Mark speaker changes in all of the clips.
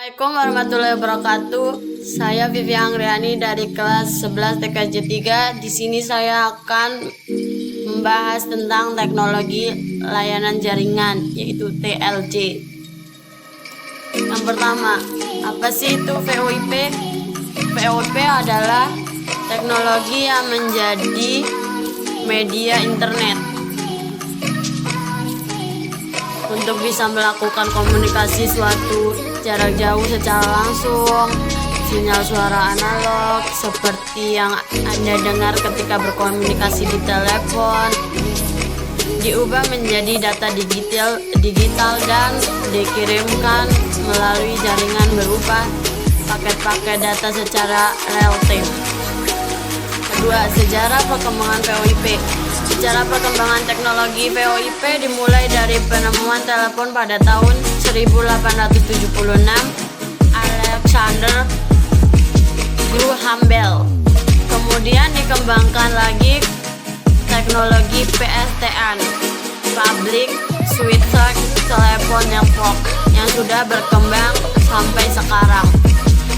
Speaker 1: Assalamualaikum warahmatullahi wabarakatuh. Saya Vivi Angriani dari kelas 11 TKJ 3. Di sini saya akan membahas tentang teknologi layanan jaringan, yaitu TLJ. Yang pertama, apa sih itu VoIP? VoIP adalah teknologi yang menjadi media internet untuk bisa melakukan komunikasi suatu jarak jauh secara langsung. Sinyal suara analog seperti yang Anda dengar ketika berkomunikasi di telepon diubah menjadi data digital dan dikirimkan melalui jaringan berupa paket-paket data secara real time. Kedua, sejarah perkembangan VoIP. Sejarah perkembangan teknologi VoIP dimulai dari penemuan telepon pada tahun 1876 Alexander Graham Bell. Kemudian dikembangkan lagi teknologi PSTN, Public Switched Telephone Network, yang sudah berkembang sampai sekarang.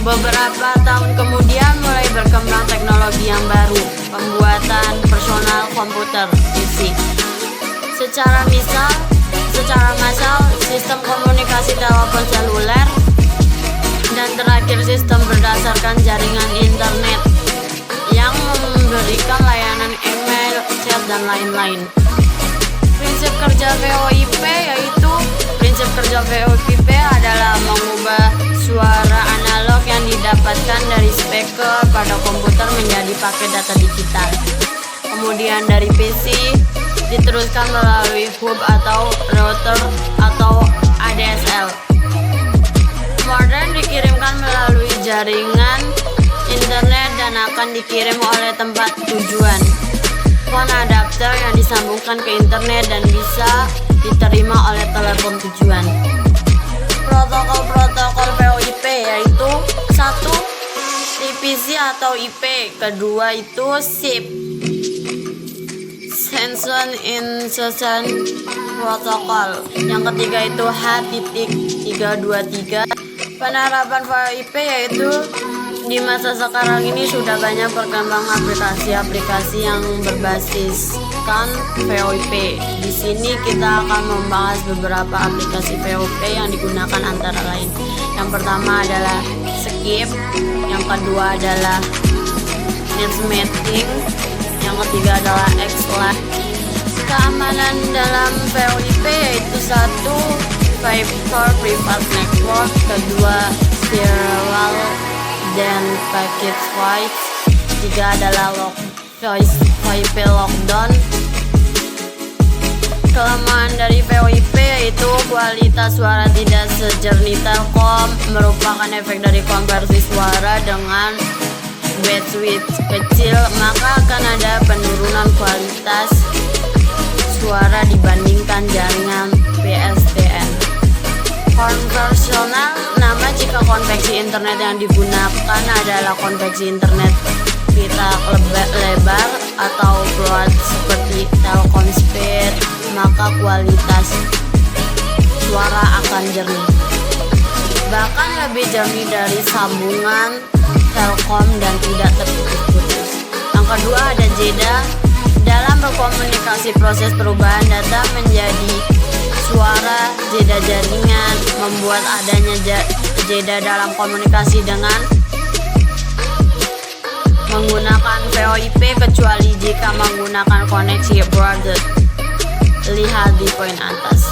Speaker 1: Beberapa tahun kemudian mulai berkembang teknologi yang baru, pembuatan personal komputer PC. Secara massal, sistem komunikasi telepon seluler, dan terakhir sistem berdasarkan jaringan internet yang memberikan layanan email, chat, dan lain-lain. Prinsip kerja VoIP adalah mengubah suara analog yang didapatkan dari speaker pada komputer menjadi paket data digital. Kemudian dari PC diteruskan melalui hub atau router atau ADSL. Kemudian dikirimkan melalui jaringan internet dan akan dikirim oleh tempat tujuan. Phone adapter yang disambungkan ke internet dan bisa diterima oleh telepon tujuan. Protokol VoIP yaitu 1. TPC atau IP, kedua itu SIP, Session Insertion Protocol, yang ketiga itu H.323. Penerapan VoIP yaitu di masa sekarang ini sudah banyak perkembangan aplikasi-aplikasi yang berbasiskan VoIP. Di sini kita akan membahas beberapa aplikasi VoIP yang digunakan antara lain. Yang pertama adalah Skype, yang kedua adalah NetMeeting, yang ketiga adalah XLab. Keamanan dalam VoIP yaitu 1. Fiber Private Network, kedua Firewall dan Packet Switch, 3 adalah VoIP Lockdown. Kelemahan dari VoIP yaitu kualitas suara tidak sejernih Telkom, merupakan efek dari konversi suara dengan bandwidth kecil, maka akan ada penurunan kualitas suara dibandingkan jaringan PSTN. Konvensional, nama jika konveksi internet yang digunakan adalah konveksi internet pita lebar atau broad seperti Telkom Speed, maka kualitas suara akan jernih, bahkan lebih jernih dari sambungan Telkom dan tidak terputus-putus. Yang kedua ada jeda. Dalam berkomunikasi, proses perubahan data menjadi suara, jeda jaringan, membuat adanya jeda dalam komunikasi dengan menggunakan VoIP, kecuali jika menggunakan koneksi broadband. Lihat di poin atas.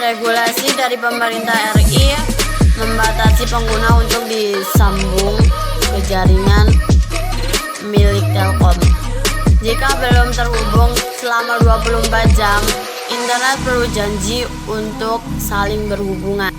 Speaker 1: Regulasi dari pemerintah RI membatasi pengguna untuk disambung ke jaringan milik Telkom. Jika belum terhubung selama 24 jam, internet perlu janji untuk saling berhubungan.